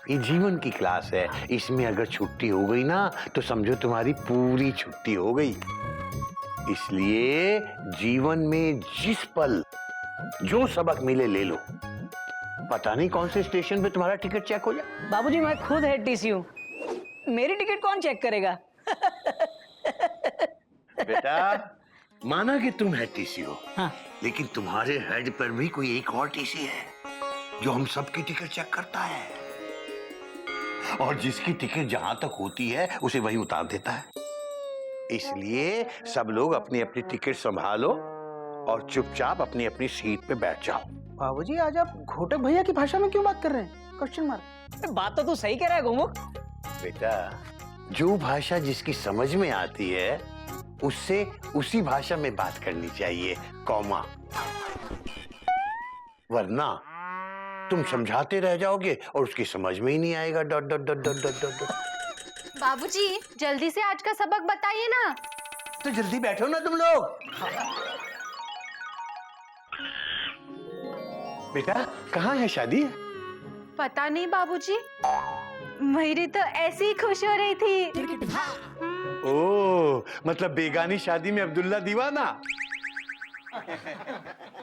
ये जीवन की क्लास है, इसमें अगर छुट्टी हो गई ना तो समझो तुम्हारी पूरी छुट्टी हो गई। इसलिए जीवन में जिस पल जो सबक मिले ले लो। पता नहीं कौन से स्टेशन पे तुम्हारा टिकट चेक हो जाए। बाबूजी मैं खुद हेड टीसी हूँ, मेरी टिकट कौन चेक करेगा? बेटा माना कि तुम हेड टीसी हो, हाँ। लेकिन तुम्हारे हेड पर भी कोई एक और टीसी है जो हम सबकी टिकट चेक करता है, और जिसकी टिकट जहां तक होती है उसे वहीं उतार देता है। इसलिए सब लोग अपनी अपनी टिकट संभालो और चुपचाप अपनी अपनी सीट पे बैठ जाओ। बाबूजी आज आप घोटक भैया की भाषा में क्यों बात कर रहे हैं? Question mark. बात तो तू सही कह रहा है गोमुख। बेटा जो भाषा जिसकी समझ में आती है उससे उसी भाषा में बात करनी चाहिए, कॉमा। वरना तुम समझाते रह जाओगे और उसकी समझ में ही नहीं आएगा, dot dot dot dot dot dot. बाबूजी जल्दी से आज का सबक बताइए ना। तो जल्दी बैठो ना तुम लोग। बेटा कहाँ है शादी? पता नहीं बाबूजी, मेरी तो ऐसे ही खुश हो रही थी। ओ मतलब बेगानी शादी में अब्दुल्ला दीवाना।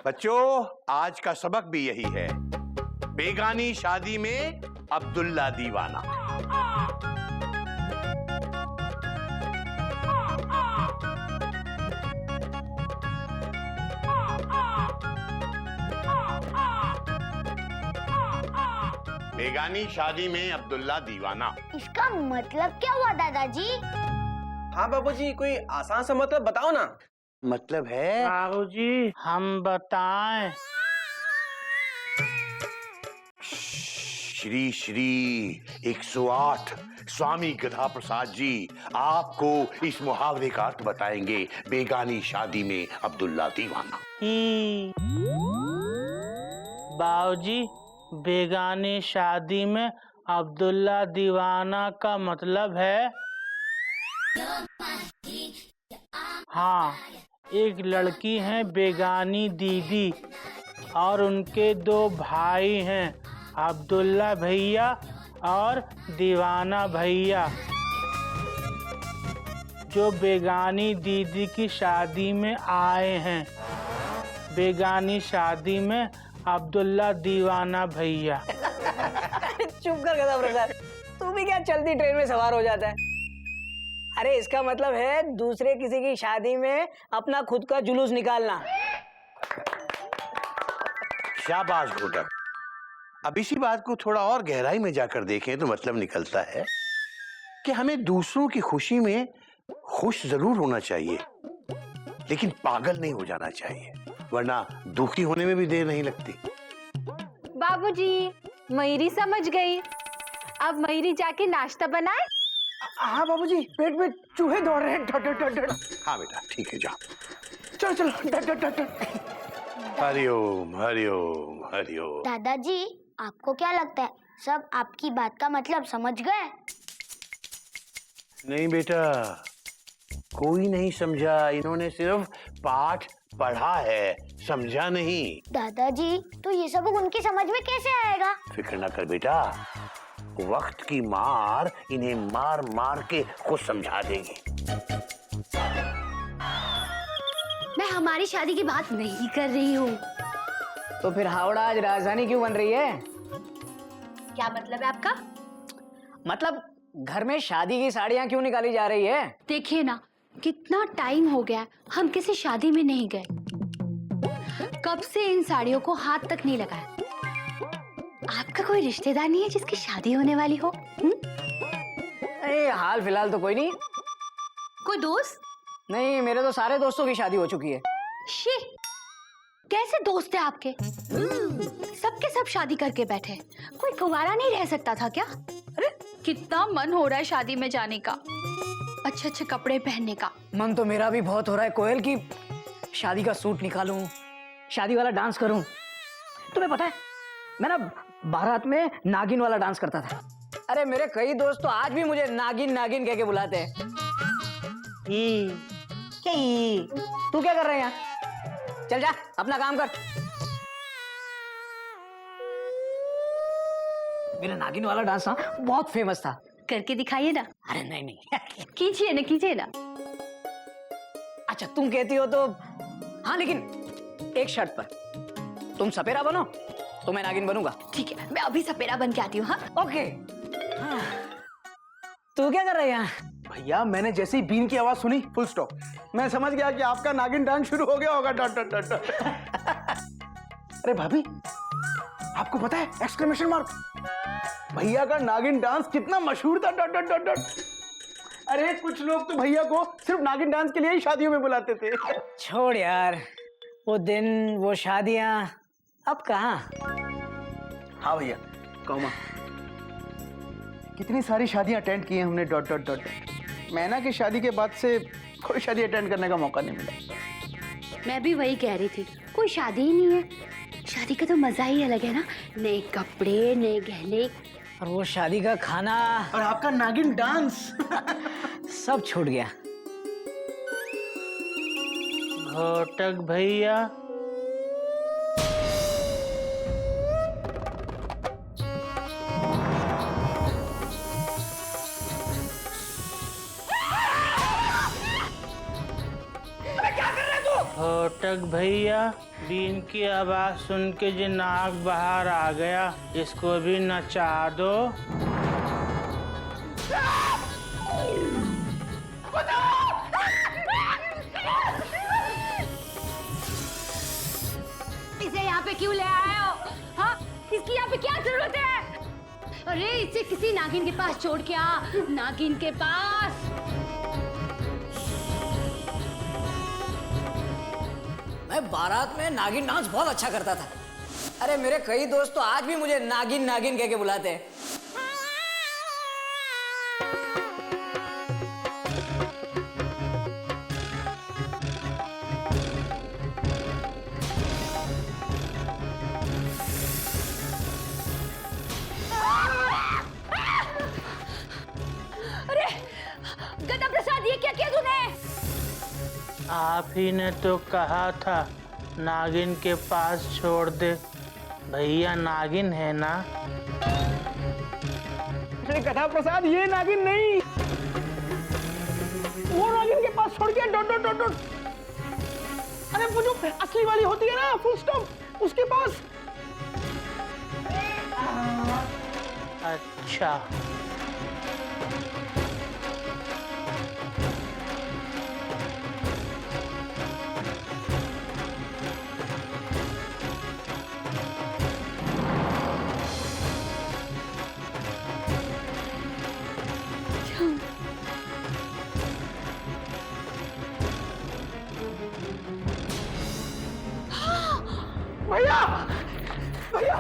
बच्चों आज का सबक भी यही है, बेगानी शादी में अब्दुल्ला दीवाना। बेगानी शादी में अब्दुल्ला दीवाना। इसका मतलब क्या हुआ दादाजी? हाँ बाबूजी कोई आसान सा मतलब बताओ ना। मतलब है बाबूजी हम बताएं। श्री श्री 108 स्वामी गधा प्रसाद जी आपको इस मुहावरे का अर्थ बताएंगे, बेगानी शादी में अब्दुल्ला दीवाना। बाबूजी बेगानी शादी में अब्दुल्ला दीवाना का मतलब है, हाँ एक लड़की है बेगानी दीदी और उनके 2 भाई हैं, अब्दुल्ला भैया और दीवाना भैया, जो बेगानी दीदी की शादी में आए हैं। बेगानी शादी में अब्दुल्ला दीवाना भैया। चुप कर गधा प्रसाद, तू भी क्या चलती ट्रेन में सवार हो जाता है? अरे इसका मतलब है दूसरे किसी की शादी में अपना खुद का जुलूस निकालना। शाबाश घोटक। अब इसी बात को थोड़ा और गहराई में जाकर देखें तो मतलब निकलता है कि हमें दूसरों की खुशी में खुश जरूर होना चाहिए, लेकिन पागल नहीं हो जाना चाहिए, वरना दुखी होने में भी देर नहीं लगती। बाबूजी मयूरी समझ गई, अब मयूरी जाके नाश्ता बनाए। हाँ बाबूजी पेट में चूहे दौड़ रहे हैं। डट डट डट डट। हाँ बेटा ठीक है जाओ। चलो चलो डट डट डट डट। हरिओम हरिओम हरिओम। दादाजी आपको क्या लगता है सब आपकी बात का मतलब समझ गए? नहीं बेटा कोई नहीं समझा, इन्होंने सिर्फ पाठ पढ़ा है, समझा नहीं। दादाजी तो ये सब उनकी समझ में कैसे आएगा? फिक्र ना कर बेटा, वक्त की मार इन्हें मार मार के खुद समझा देगी। मैं हमारी शादी की बात नहीं कर रही हूँ। तो फिर हावड़ा आज राजधानी क्यों बन रही है? क्या मतलब है आपका? मतलब घर में शादी की साड़ियाँ क्यों निकाली जा रही है? देखिए ना कितना टाइम हो गया हम किसी शादी में नहीं गए, कब से इन साड़ियों को हाथ तक नहीं लगाया। आपका कोई रिश्तेदार नहीं है जिसकी शादी होने वाली हो? नहीं हाल फिलहाल तो कोई नहीं। कोई दोस्त? नहीं मेरे तो सारे दोस्तों की शादी हो चुकी है। शी, कैसे दोस्त है आपके? सबके सब शादी करके बैठे, कोई कुंवारा नहीं रह सकता था क्या? अरे कितना मन हो रहा है शादी में जाने का, अच्छे अच्छे कपड़े पहनने का। मन तो मेरा भी बहुत हो रहा है कोयल की शादी का सूट निकालूं, शादी वाला डांस करूं। तुम्हें पता है मैं ना बारात में नागिन वाला डांस करता था। अरे मेरे कई दोस्त तो आज भी मुझे नागिन नागिन कह के बुलाते हैं। तू क्या कर रहे हैं यहाँ? चल जा अपना काम कर। मेरा नागिन वाला डांस ना बहुत फेमस था। करके दिखाइए ना। अरे नहीं नहीं कीजिए ना, कीजिए ना। अच्छा तुम कहती हो तो हाँ, लेकिन एक शर्त पर। तुम सपेरा बनो तो मैं नागिन बनूंगा। ठीक है, मैं अभी सपेरा बन के आती हूँ। हाँ ओके। हाँ। तू क्या कर रही है यहाँ? भैया मैंने जैसे ही बीन की आवाज सुनी, फुल स्टॉप, मैं समझ गया कि आपका नागिन डांस शुरू हो गया होगा। Dot dot dot dot. अरे भाभी, आपको पता है एक्सक्लेमेशन मार्क, भैया का नागिन डांस कितना मशहूर था। Dot dot dot dot. अरे कुछ लोग तो भैया को सिर्फ नागिन डांस के लिए ही शादियों में बुलाते थे। छोड़ यार, वो दिन वो शादियां अब कहाँ। हाँ भैया, कौमा कितनी सारी शादियां अटेंड की हैं हमने। Dot dot dot. मैना की शादी के बाद से कोई शादी अटेंड करने का मौका नहीं मिला। मैं भी वही कह रही थी, कोई शादी ही नहीं है। शादी का तो मजा ही अलग है ना, नए कपड़े, नए गहने, और वो शादी का खाना और आपका नागिन डांस। सब छूट गया। घोटक भैया, घोटक भैया, बीन की आवाज सुन के जो नाक बाहर आ गया, इसको भी नचा दो। इसे यहाँ पे क्यों ले आए हो? हाँ, इसकी यहाँ पे क्या जरूरत है? अरे इसे किसी नागिन के पास छोड़ के आ, नागिन के पास। मैं बारात में नागिन डांस बहुत अच्छा करता था। अरे मेरे कई दोस्त तो आज भी मुझे नागिन नागिन कह के बुलाते हैं। अरे गदा प्रसाद, ये क्या किया तूने? आप ही ने तो कहा था नागिन के पास छोड़ दे। भैया नागिन है ना? अरे गधा प्रसाद, ये नागिन नहीं, वो नागिन के पास छोड़ के डॉट डॉट डॉट डॉट। अरे वो जो असली वाली होती है ना, फुल स्टॉप, उसके पास। अच्छा, भैया भैया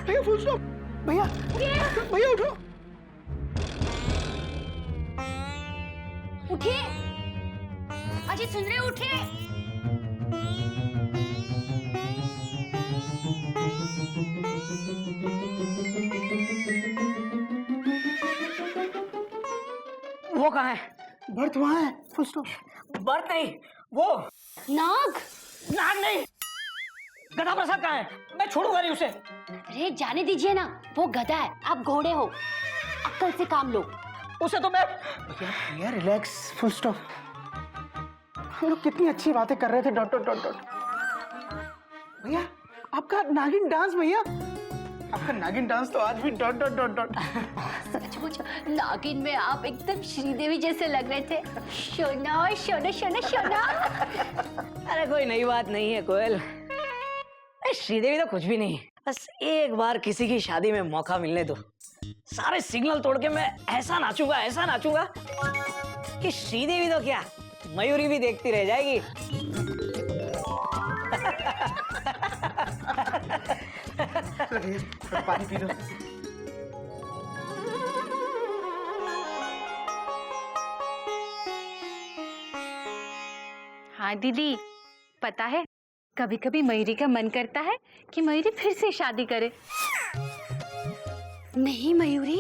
भैया, फुल स्टॉप। भैया भैया उठो। उठिए अजय, सुन रहे हो? उठिए। वो कहाँ है? बर्थ वहां है, फुल स्टॉप। बर्थ नहीं, वो नाग। नाग नहीं। गधा प्रसाद कहाँ है? मैं छोड़ूंगा नहीं उसे। अरे जाने दीजिए ना, वो गधा है, आप घोड़े हो, अक्ल से काम लो। उसे तो मैं भैया रिलैक्स, फुल स्टॉप। हम लोग कितनी अच्छी बातें कर रहे थे। Dot dot dot dot. भैया आपका नागिन डांस, भैया आपका नागिन डांस तो आज भी डॉट डॉट डॉट डॉट। सचमुच नागिन में आप एकदम श्रीदेवी जैसे लग रहे थे। शोना शोना शोना शोना। अरे कोई नई बात नहीं है कोयल। श्रीदेवी तो कुछ भी नहीं, बस एक बार किसी की शादी में मौका मिलने दो। सारे सिग्नल तोड़ के मैं ऐसा नाचूंगा कि श्रीदेवी तो क्या, मयूरी भी देखती रह जाएगी। पानी पी लो। हाँ दीदी, पता है कभी कभी मयूरी का मन करता है कि मयूरी फिर से शादी करे। नहीं मयूरी,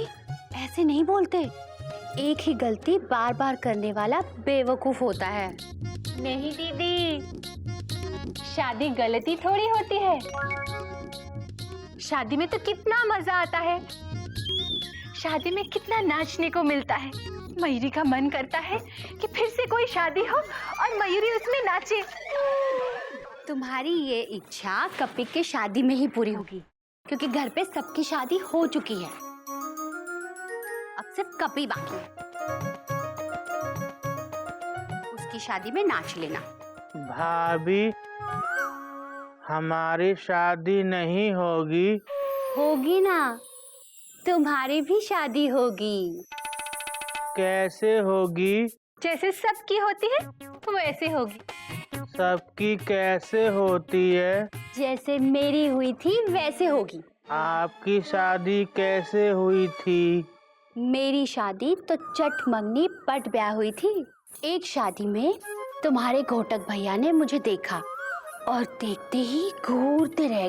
ऐसे नहीं बोलते। एक ही गलती बार बार करने वाला बेवकूफ होता है। नहीं दीदी, शादी गलती थोड़ी होती है। शादी में तो कितना मजा आता है। शादी में कितना नाचने को मिलता है। मयूरी का मन करता है कि फिर से कोई शादी हो और मयूरी उसमें नाचे। तुम्हारी ये इच्छा कपिक की शादी में ही पूरी होगी, क्योंकि घर पे सबकी शादी हो चुकी है। अब सिर्फ कपी बाकी है। उसकी शादी में नाच लेना। भाभी, हमारी शादी नहीं होगी। होगी ना, तुम्हारी भी शादी होगी। कैसे होगी? जैसे सबकी होती है वैसे होगी। सबकी कैसे होती है? जैसे मेरी हुई थी वैसे होगी। आपकी शादी कैसे हुई थी? मेरी शादी तो चट मंगनी पट ब्याह हुई थी। एक शादी में तुम्हारे घोटक भैया ने मुझे देखा और देखते ही घूरते रह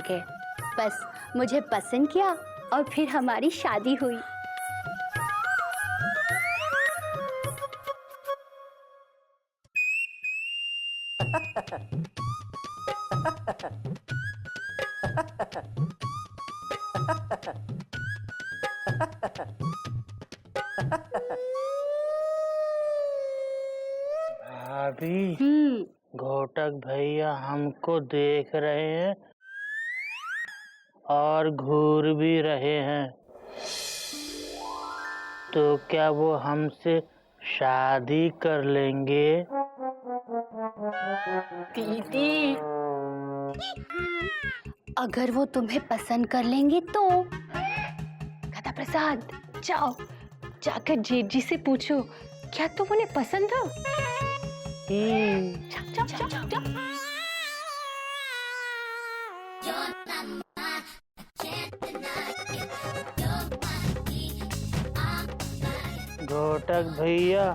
गए। बस मुझे पसंद किया और फिर हमारी शादी हुई। भाभी, घोटक भैया हमको देख रहे हैं और घूर भी रहे हैं, तो क्या वो हमसे शादी कर लेंगे? दीदी, अगर वो तुम्हें पसंद कर लेंगे तो? गदा प्रसाद, जाओ जाकर जेठ जी से पूछो क्या तुम उन्हें पसंद हो। जाओ। घोटक भैया,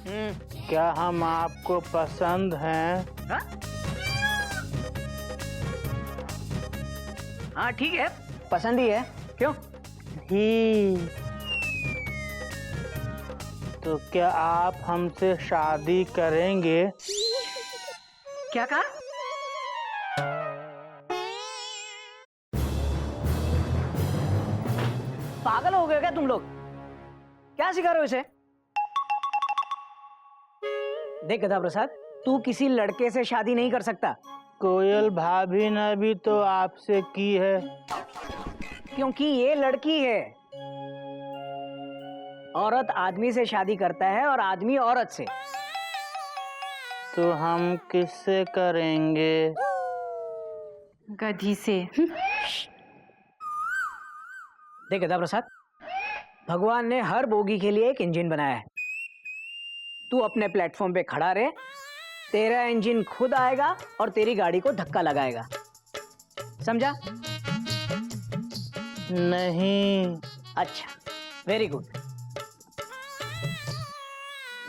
क्या हम आपको पसंद हैं? हाँ ठीक है, पसंद ही है। क्यों? ही तो क्या आप हमसे शादी करेंगे? क्या कहा? पागल हो गए क्या तुम लोग? क्या सिखा रहे हो इसे? देख गधा प्रसाद, तू किसी लड़के से शादी नहीं कर सकता। कोयल भाभी ने भी तो आपसे की है। क्योंकि ये लड़की है। औरत आदमी से शादी करता है और आदमी औरत से। तो हम किससे करेंगे? गधी से। देख गधा प्रसाद, भगवान ने हर बोगी के लिए एक इंजन बनाया है। तू अपने प्लेटफॉर्म पे खड़ा रहे, तेरा इंजन खुद आएगा और तेरी गाड़ी को धक्का लगाएगा। समझा? नहीं। अच्छा, वेरी गुड।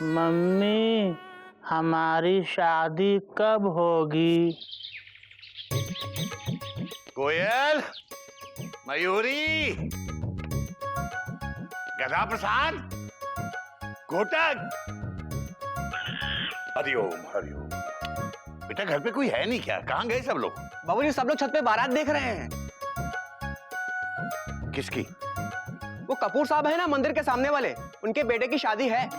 मम्मी, हमारी शादी कब होगी? कोयल, मयूरी, गधा प्रसाद, घोटक, हरिओम हरिओम। बेटा घर पे कोई है नहीं क्या? कहाँ गए सब लोग? बाबूजी, सब लोग छत पे बारात देख रहे हैं। किसकी? वो कपूर साहब है ना, मंदिर के सामने वाले, उनके बेटे की शादी है।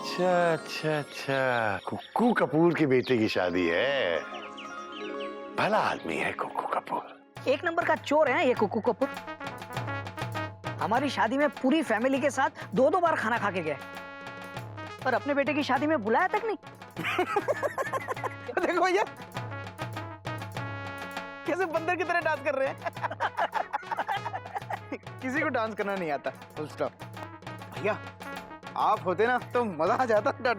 अच्छा अच्छा अच्छा, कुक्कू कपूर के बेटे की शादी है। भला आदमी है कुक्कू कपूर। एक नंबर का चोर है ये कुक्कू कपूर। हमारी शादी में पूरी फैमिली के साथ 2-2 बार खाना खा के गए, पर अपने बेटे की शादी में बुलाया तक नहीं। देखो भैया कैसे बंदर की तरह डांस कर रहे हैं। किसी को डांस करना नहीं आता। Full stop. भैया आप होते ना तो मजा आ जाता। और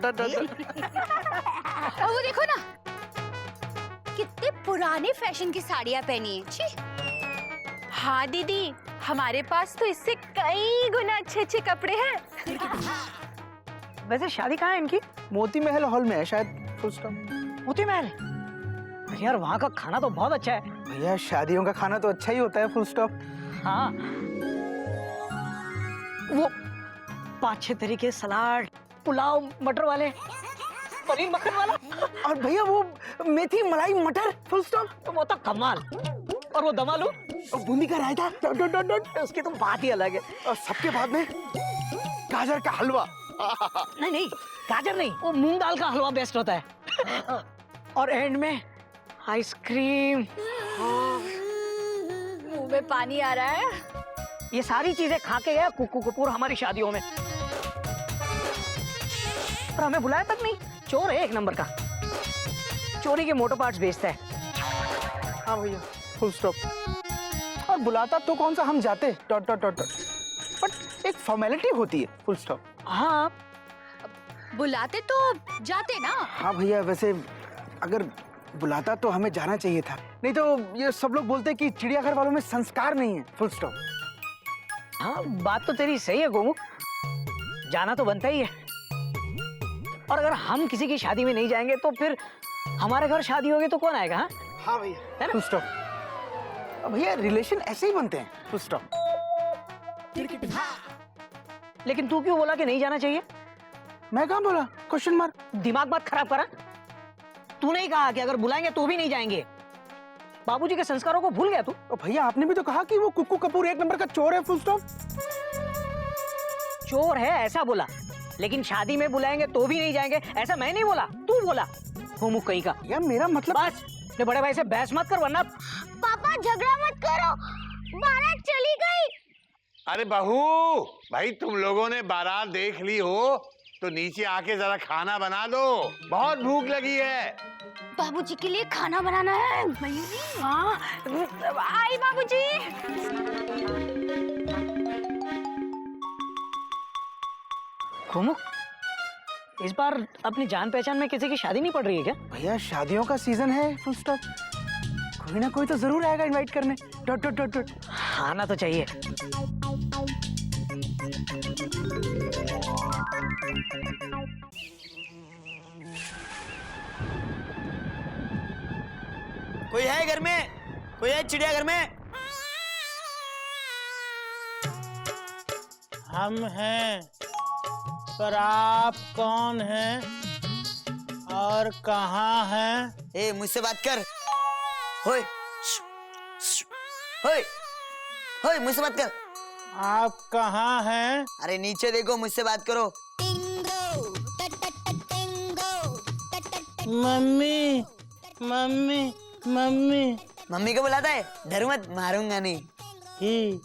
वो देखो ना, कितने पुराने फैशन की साड़ियाँ पहनी है। छी। हाँ दीदी, हमारे पास तो इससे कई गुना अच्छे अच्छे कपड़े हैं। वैसे शादी कहाँ है इनकी? मोती महल हॉल में है शायद। Full stop. मोती महल? यार वहाँ का खाना तो बहुत अच्छा है। भैया शादियों का खाना तो अच्छा ही होता है। Full stop. हाँ, वो 5-6 तरीके सलाद, पुलाव, मटर वाले, पनीर मक्खन वाला, और भैया वो मेथी मलाई मटर। Full stop. वो तो कमाल। और वो दम आलू, और बूंदी का रायता डॉट डॉट डॉट डॉट। उसकी तो बात ही अलग है। और सबके बाद में गाजर का हलवा। नहीं नहीं, गाजर नहीं, वो मूंग दाल का हलवा बेस्ट होता है। और एंड में आइसक्रीम। मुंह में पानी आ रहा है। ये सारी चीजें खा के गया कुक्कू कपूर हमारी शादियों में, पर हमें बुलाया तक नहीं। चोर है एक नंबर का, चोरी के मोटर पार्ट्स बेचता है। हाँ भैया, फुल स्टॉप। और बुलाता तो कौन सा, हम जाते dot dot dot dot, but एक फॉर्मेलिटी होती है, फुल स्टॉप। हाँ बुलाते तो जाते ना। हाँ भैया, वैसे अगर बुलाता तो हमें जाना चाहिए था, नहीं तो ये सब लोग बोलते कि चिड़ियाघर वालों में संस्कार नहीं है, फुल स्टॉप। हाँ, बात तो तेरी सही है गोमू, जाना तो बनता ही है। और अगर हम किसी की शादी में नहीं जाएंगे तो फिर हमारे घर शादी होगी तो कौन आएगा? हाँ भैया, फुल स्टॉप। भैया रिलेशन ऐसे ही बनते हैं, फुल स्टॉप। लेकिन तू क्यों बोला कि नहीं जाना चाहिए? मैं कहाँ बोला, क्वेश्चन मार्क। दिमाग मत खराब करा। तूने ही कहा कि अगर बुलाएंगे तो भी नहीं जाएंगे। बाबूजी के संस्कारों को भूल गया तू? तो भैया आपने भी तो कहा कि वो कुक्कू कपूर एक नंबर का चोर है, फुल स्टॉप। चोर है ऐसा बोला, लेकिन शादी में बुलाएंगे तो भी नहीं जाएंगे ऐसा मैं नहीं बोला, तू बोला। गोमू कहीं का। या मेरा मतलब, बस अपने बड़े भाई से बहस मत कर वरना। पापा झगड़ा मत करो, बारात चली गई। अरे बहू, भाई तुम लोगों ने बारात देख ली हो तो नीचे आके जरा खाना बना दो, बहुत भूख लगी है। बाबूजी के लिए खाना बनाना है। हाँ, आई बाबूजी। गोमू, इस बार अपनी जान पहचान में किसी की शादी नहीं पड़ रही है क्या? भैया शादियों का सीजन है, फुल स्टॉप। कोई ना कोई तो जरूर आएगा इनवाइट करने, डॉट डॉट डॉट डॉट। आना तो चाहिए। कोई है घर में? कोई है चिड़ियाघर में? हम हैं, पर आप कौन हैं और कहाँ हैं? ए, मुझसे बात कर। होय, होय, होय, मुझसे बात कर। आप कहाँ हैं? अरे नीचे देखो, मुझसे बात करो। Mummy, mummy, mummy. मम्मी को बुलाता है? डर मत, मारूंगा नहीं। ही,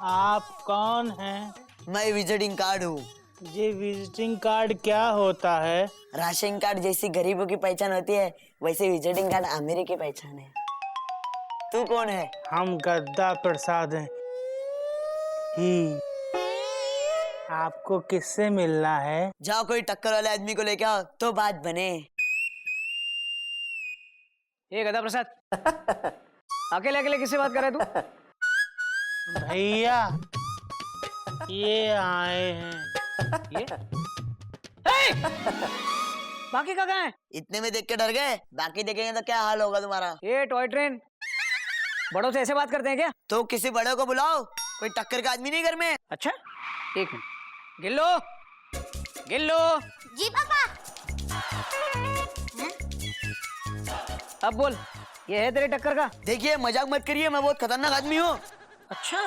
आप कौन हैं? मैं विजिटिंग कार्ड हूँ। ये विजिटिंग कार्ड क्या होता है? राशन कार्ड जैसी गरीबों की पहचान होती है, वैसे विजिटिंग कार्ड अमीरी की पहचान है। तू कौन है? हम गद्दा प्रसाद हैं। ही, आपको किससे मिलना है? जाओ कोई टक्कर वाले आदमी को लेके आओ तो बात बने। ये गदा प्रसाद, अकेले अकेले किससे बात कर रहा है तू? भैया, ये आए हैं। ये? ए! बाकी का कहाँ है? इतने में देख के डर गए? बाकी देखेंगे तो क्या हाल होगा तुम्हारा। ये टॉय ट्रेन, बड़ों से ऐसे बात करते हैं क्या? तो किसी बड़े को बुलाओ, कोई टक्कर का आदमी नहीं घर में। अच्छा, एक मिनट। गिल्लो, गिल्लो। जी पापा। अब बोल, ये है तेरे टक्कर का? देखिए मजाक मत करिए, मैं बहुत खतरनाक आदमी हूँ। अच्छा,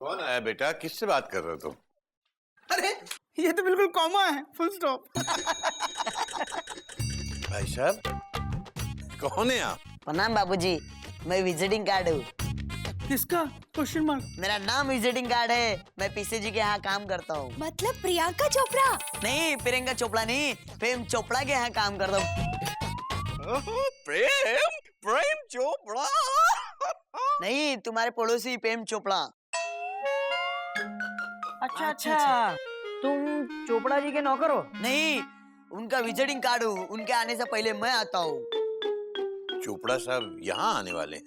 कौन आया बेटा, किससे बात कर रहे हो तुम? अरे ये तो बिल्कुल कॉमा है, फुल स्टॉप। भाई साहब, कौन है आप? प्रणाम बाबूजी, मैं विजिटिंग कार्ड हूँ। किसका? Question mark. मेरा नाम विजिटिंग कार्ड है, मैं पीसी जी के यहाँ काम करता हूँ। मतलब प्रियंका चोपड़ा? नहीं, प्रियंका चोपड़ा नहीं, प्रेम चोपड़ा के यहाँ काम करता हूँ। प्रेम, प्रेम चोपड़ा। नहीं, तुम्हारे पड़ोसी प्रेम चोपड़ा। अच्छा अच्छा, तुम चोपड़ा जी के नौकर हो? नहीं, उनका विजिटिंग कार्ड हूँ, उनके आने से पहले मैं आता हूँ। चोपड़ा साहब यहाँ आने वाले हैं?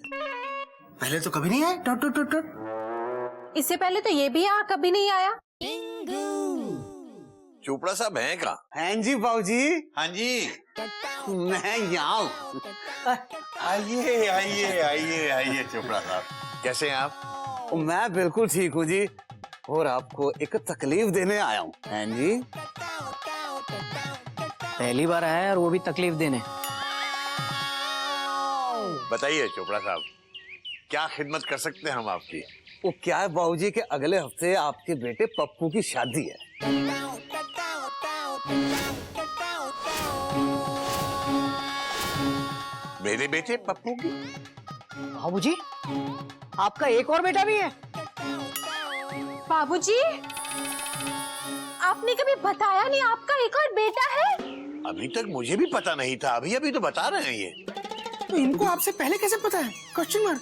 पहले तो कभी नहीं आए, डॉट डॉट डॉट डॉट। इससे पहले तो ये भी यहाँ कभी नहीं आया। चोपड़ा साहब हैं का? हाँ जी बाबूजी, हाँ जी, मैं यहाँ हूँ। आइए आइए आइए आइए चोपड़ा साहब, कैसे हैं आप? मैं बिल्कुल ठीक हूँ जी, और आपको एक तकलीफ देने आया हूँ। हाँ जी, पहली बार आया है और वो भी तकलीफ देने। बताइए चोपड़ा साहब, क्या खिदमत कर सकते हैं हम आपकी? वो क्या है बाबूजी के अगले हफ्ते आपके बेटे पप्पू की शादी है। मेरे बेटे पप्पू की? बाबूजी, आपका एक और बेटा भी है? बाबूजी, आपने कभी बताया नहीं आपका एक और बेटा है? अभी तक मुझे भी पता नहीं था, अभी अभी तो बता रहे हैं ये। तो इनको आपसे पहले कैसे पता है? Question mark.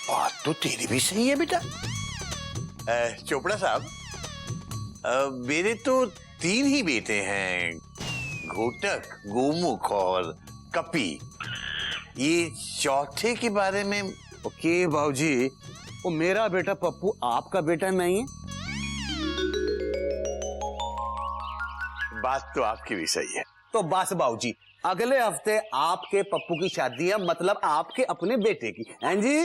बात तो तेरी भी सही है बेटा। चोपड़ा साहब, मेरे तो 3 ही बेटे हैं, घोटक, गोमुख और कपी। ये चौथे के बारे में? ओके बाबूजी, वो मेरा बेटा पप्पू आपका बेटा नहीं है? बात तो आपकी भी सही है। तो बस बाबूजी, अगले हफ्ते आपके पप्पू की शादी है, मतलब आपके अपने बेटे की, हैं जी?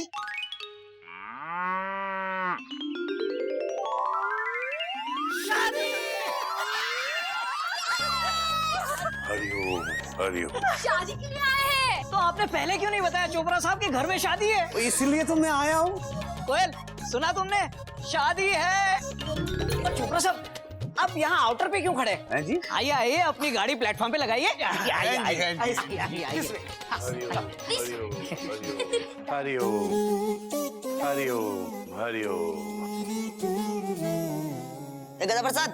हरिओम हरिओम। शादी के लिए आए हैं। तो आपने पहले क्यों नहीं बताया चोपड़ा साहब के घर में शादी है? इसलिए तो मैं आया हूँ। कोयल, सुना तुमने? शादी है। और चोपड़ा साहब, आप यहाँ आउटर पे क्यों खड़े हैं जी? आइए आइए, अपनी गाड़ी प्लेटफॉर्म पे लगाइए। आइए आइए आइए हरिओम हरिओम हरिओम। गदा प्रसाद,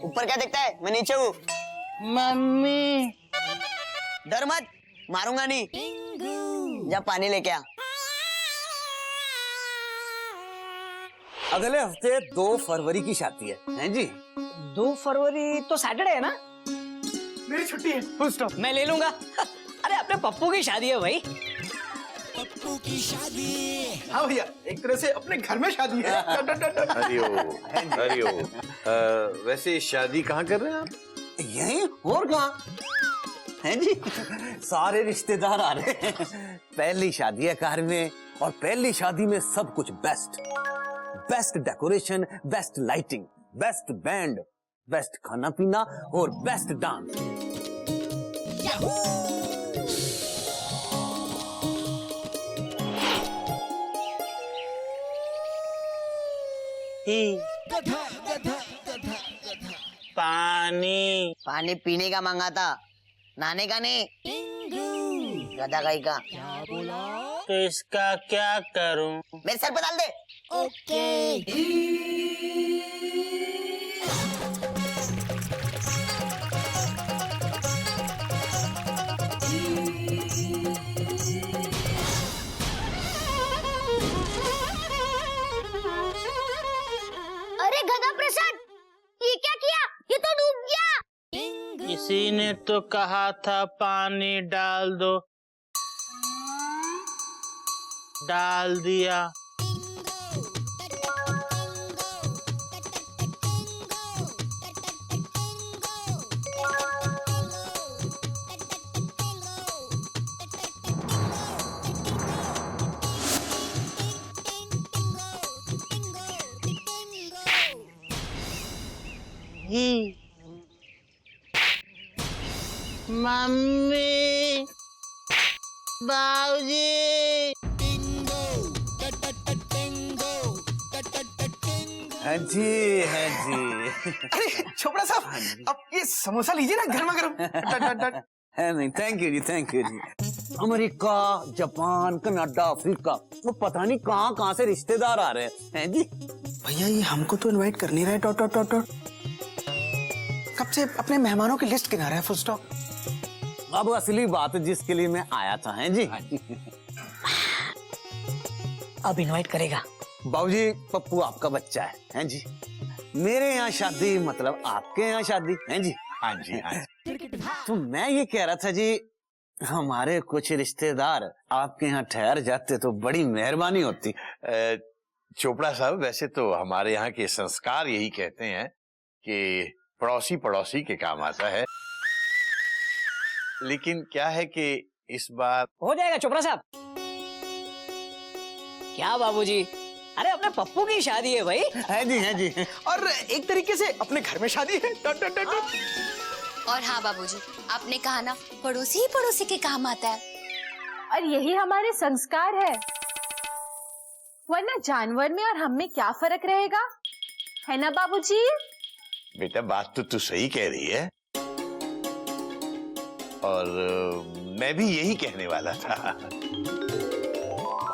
ऊपर क्या देखता है? मैं नीचे हूँ। मम्मी। डर मत, मारूंगा नहीं। जा पानी लेके आ। अगले हफ्ते 2 फरवरी की शादी है, हैं जी? 2 फरवरी तो सैटरडे है ना? मेरी छुट्टी है, फुल स्टॉप। मैं ले लूंगा। अरे अपने पप्पू की शादी है भाई। हाँ भैया, एक तरह से अपने घर में शादी है। हरिओम हरिओम। वैसे शादी कहाँ कर रहे हैं आप? यहीं और कहाँ? हैं जी? सारे रिश्तेदार आ रहे हैं। पहली शादी है कार में, और पहली शादी में सब कुछ best. Best decoration, best lighting, best band, best खाना पीना और बेस्ट डांस। पानी। पानी पीने का मांगा था, नहाने का नहीं। गधा गाई का। तो इसका क्या करूं? मेरे सर पे डाल दे। अरे गधा प्रसाद, ये क्या किया? ये तो डूब गया। इसी ने तो कहा था पानी डाल दो, डाल दिया। मम्मी, बाबूजी। हैं जी, हैं जी। अरे चोपड़ा साहब, अब ये समोसा लीजिए ना, गर्मा गर्म। है नहीं, thank you ji, thank you ji. America, Japan, Canada, Africa, वो पता नहीं कहाँ कहाँ से रिश्तेदार आ रहे हैं जी। भैया ये हमको तो इनवाइट कर नहीं रहा है। Dot dot dot dot. कब से अपने मेहमानों की लिस्ट गिना रहा है, फुल स्टॉप। अब असली बात जिसके लिए मैं आया था, हैं जी? अब इनवाइट करेगा। बाबूजी, पप्पू आपका बच्चा हैं जी? मेरे यहाँ शादी मतलब आपके यहाँ शादी, हैं जी? हाँ जी हाँ जी। तो मैं ये कह रहा था जी, हमारे कुछ रिश्तेदार आपके यहाँ ठहर जाते तो बड़ी मेहरबानी होती। चोपड़ा साहब, वैसे तो हमारे यहाँ के संस्कार यही कहते हैं कि पड़ोसी पड़ोसी के काम आता है, लेकिन क्या है कि इस बार हो जाएगा चोपड़ा साहब। क्या बाबूजी, अरे अपने पप्पू की शादी है भाई। है जी, है जी। और एक तरीके से अपने घर में शादी है। Dot dot dot dot. और हाँ बाबूजी, आपने कहा ना, पड़ोसी ही पड़ोसी के काम आता है। और यही हमारे संस्कार है। वरना जानवर में और हम में क्या फर्क रहेगा, है ना बाबूजी? बेटा बात तो तू सही कह रही है, और मैं भी यही कहने वाला था।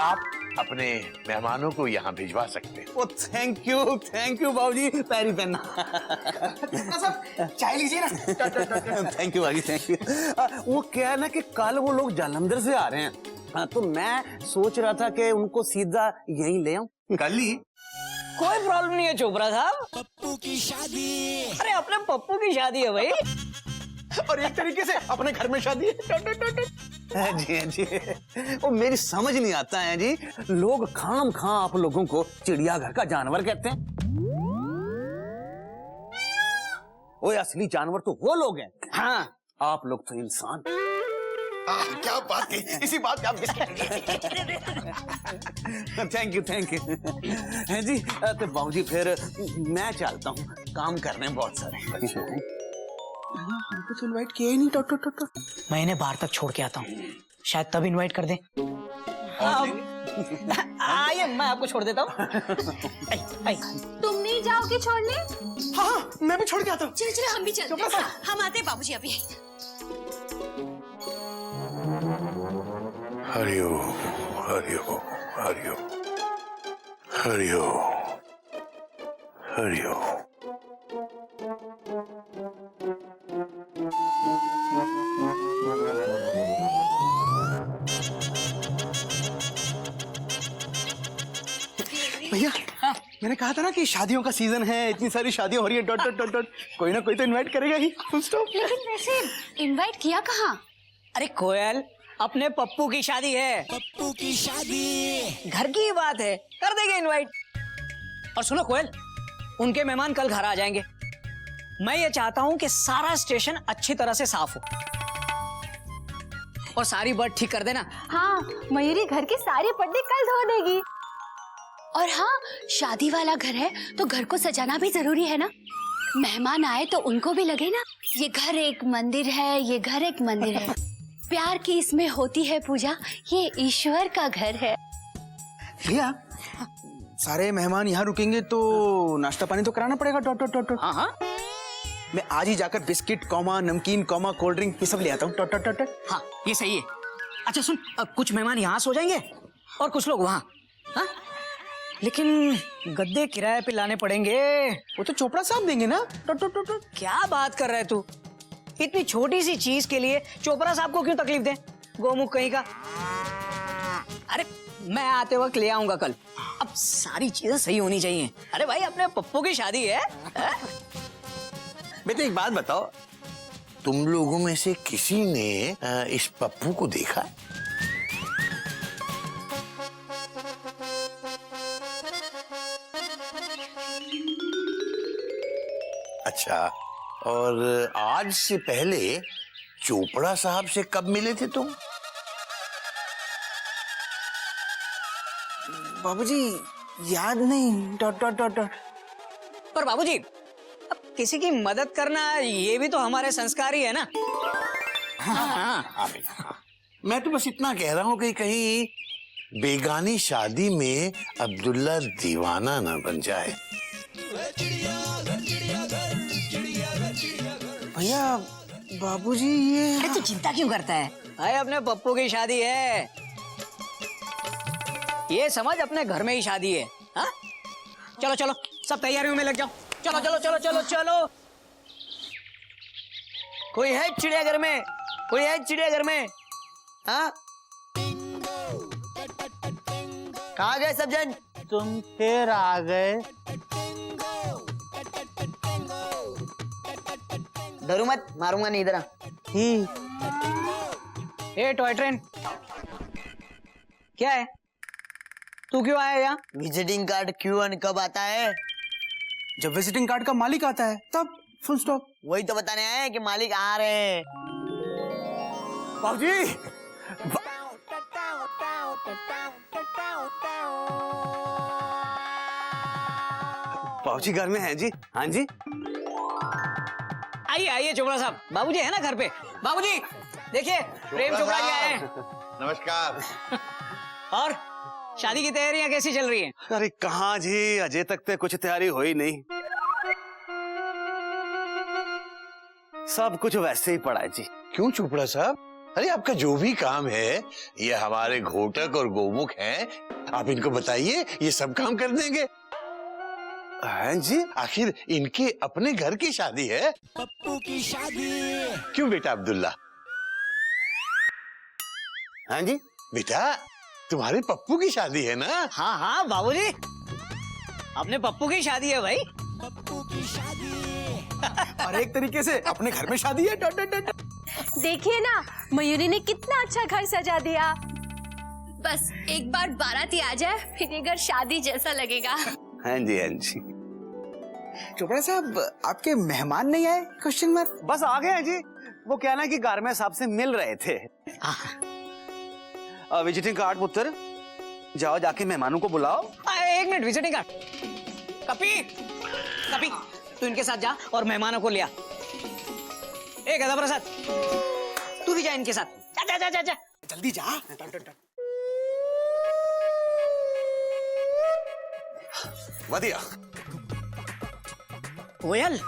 आप अपने मेहमानों को यहाँ भिजवा सकते हैं। ओ थैंक यू बाबूजी, पैरी पहनना। चाय लीजिए ना। थैंक यू बाबूजी, थैंक यू। वो क्या है ना कि कल वो लोग जालंधर से आ रहे हैं, तो मैं सोच रहा था कि उनको सीधा यहीं ले आऊं। कल ही? कोई प्रॉब्लम नहीं है चोपड़ा साहब। पप्पू की शादी, अरे अपने पप्पू की शादी है भाई। और एक तरीके से अपने घर में शादी है। जी जी, वो मेरी समझ नहीं आता है जी, लोग खाम खां आप लोगों को चिड़ियाघर का जानवर कहते हैं। वो असली जानवर तो वो लोग हैं। हाँ, आप लोग तो इंसान। क्या बात है, इसी बात पे आप थैंक यू है जी। तो बाबूजी फिर मैं चलता हूँ, काम करने हैं बहुत सारे। हमको तो इनवाइट किया ही नहीं। मैं इन्हें बाहर तक छोड़ के आता हूँ, शायद तब इनवाइट कर दें। आइए मैं आपको छोड़ देता हूँ। तुम नहीं जाओगे छोड़ने? हाँ, मैं भी छोड़ के आता हूँ। चलो चलो हम भी चलते हैं। हम आते हैं बाबूजी अभी। हरिओ हरिओ हरिओ हरिओ हरिओ। भैया, मैंने कहा था ना कि शादियों का सीजन है, इतनी सारी शादियां हो रही है। डॉट डॉट डॉट डॉट, कोई ना कोई तो इनवाइट करेगा ही। Full stop. लेकिन वैसे इनवाइट किया कहाँ? अरे कोयल, अपने पप्पू की शादी है। पप्पू की शादी घर की ही बात है, कर देंगे इनवाइट। और सुनो कोयल, उनके मेहमान कल घर आ जाएंगे। मैं ये चाहता हूँ कि सारा स्टेशन अच्छी तरह से साफ हो, और सारी बर्ड ठीक कर देना। हाँ, मयूरी घर के सारे पर्दे कल धो देगी। और हाँ, शादी वाला घर है तो घर को सजाना भी जरूरी है ना। मेहमान आए तो उनको भी लगे ना ये घर एक मंदिर है, ये घर एक मंदिर है। प्यार की इसमें होती है पूजा, ये ईश्वर का घर है। भैया, सारे मेहमान यहाँ रुकेंगे तो नाश्ता पानी तो कराना पड़ेगा। Dot dot dot. हाँ हाँ मैं आज ही जाकर बिस्किट कॉमा नमकीन कॉमा कोल्ड ड्रिंक ये सब ले आता हूँ। Dot dot dot. हाँ, ये सही है। अच्छा सुन, कुछ मेहमान यहाँ सो जाएंगे और कुछ लोग वहाँ। हाँ? लेकिन गद्दे किराए पे लाने पड़ेंगे। वो तो चोपड़ा साहब देंगे ना। Dot dot dot. क्या बात कर रहा है तू? इतनी छोटी सी चीज के लिए चोपड़ा साहब को क्यों तकलीफ दे, गोमुख कहीं का। अरे मैं आते वक्त ले आऊंगा कल। अब सारी चीजें सही होनी चाहिए। अरे भाई, अपने पप्पू की शादी है। बेटा एक बात बताओ, तुम लोगों में से किसी ने इस पप्पू को देखा? अच्छा, और आज से पहले चोपड़ा साहब से कब मिले थे तुम? बाबूजी याद नहीं। Dot dot dot dot. पर बाबूजी, अब किसी की मदद करना ये भी तो हमारे संस्कार ही है ना। हाँ। मैं तो बस इतना कह रहा हूँ कि कहीं बेगानी शादी में अब्दुल्ला दीवाना ना बन जाए। भैया, बाबूजी ये। अरे तू चिंता क्यों करता है भाई, अपने पप्पू की शादी है, ये समझ अपने घर में ही शादी है। हाँ? चलो चलो सब तैयारियों में लग जाओ। चलो चलो चलो चलो चलो। कोई है चिड़ियाघर में? कोई है चिड़ियाघर में? हाँ, कहाँ गए सब जन? तुम फिर आ गए। डरो मत, मारूंगा नहीं। इधर आ। ए टॉय ट्रेन, क्या है? तू क्यों आया यहाँ? विजिटिंग कार्ड क्यों और कब आता है? जब विजिटिंग कार्ड का मालिक आता है तब। Full stop. वही तो बताने आए हैं कि मालिक आ रहे हैं। बाबूजी, बाबूजी घर में हैं जी। हाँ जी, आइए आइए चोपड़ा साहब, बाबूजी है ना घर पे? बाबूजी देखिए, प्रेम चोपड़ा जी आए हैं। नमस्कार। और शादी की तैयारियां कैसी चल रही हैं? अरे कहाँ जी, अजय तक तो कुछ तैयारी हो ही नहीं। सब कुछ वैसे ही पड़ा है जी। क्यों चोपड़ा साहब? अरे आपका जो भी काम है, ये हमारे घोटक और गोमुख हैं, आप इनको बताइए, ये सब काम कर देंगे। हैं जी? आखिर इनके अपने घर की शादी है। पप्पू की शादी। क्यों बेटा अब्दुल्ला? हाँ जी? बेटा तुम्हारे पप्पू की शादी है ना? हाँ हाँ बाबूजी, अपने पप्पू की शादी है भाई। पप्पू की शादी। और एक तरीके से अपने घर में शादी है। देखिए ना, मयूरी ने कितना अच्छा घर सजा दिया। बस एक बार बाराती आ जाए, फिर ये घर शादी जैसा लगेगा। हाँ जी, हाँ जी। चोपड़ा साहब, आपके मेहमान नहीं आए? Question mark. बस आ गए हैं जी। वो क्या ना कि गारमेंट साहब से मिल रहे थे। विजिटिंग कार्ड पुत्र, जाओ जाके मेहमानों को बुलाओ। एक मिनट, विजिटिंग कार्ड। कपी कपी, तू इनके साथ जा और मेहमानों को लिया। ए गदा प्रसाद, तू भी जा इनके साथ। जा जा जा जा, जा। जल्दी जा। बढ़िया। कोयल,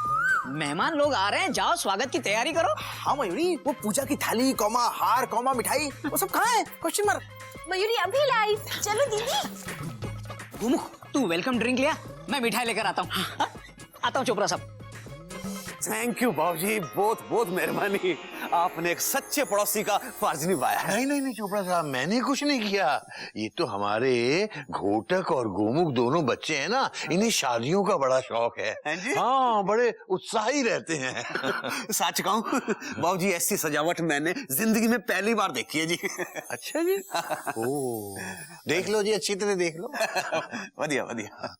मेहमान लोग आ रहे हैं, जाओ स्वागत की तैयारी करो। हाँ मयूरी, वो पूजा की थाली, कौमा हार, कौमा मिठाई, वो सब कहाँ है? Question mark. मयूरी अभी लाई। चलो दीदी। गोमुख, तू वेलकम ड्रिंक लिया, मैं मिठाई लेकर आता हूँ। आता हूँ चोपड़ा साहब। थैंक यू बाबूजी, बहुत बहुत मेहरबानी। आपने एक सच्चे पड़ोसी का फर्ज निभाया है। नहीं नहीं नहीं चोपड़ा साहब, मैंने कुछ नहीं किया। ये तो हमारे घोटक और गोमुख दोनों बच्चे हैं ना, इन्हें शादियों का बड़ा शौक है। हैं जी? हाँ, बड़े उत्साही रहते हैं। सच कहूँ बाबूजी, ऐसी सजावट मैंने जिंदगी में पहली बार देखी है जी। अच्छा जी। ओ, देख लो जी, अच्छी तरह देख लो। बढ़िया बढ़िया।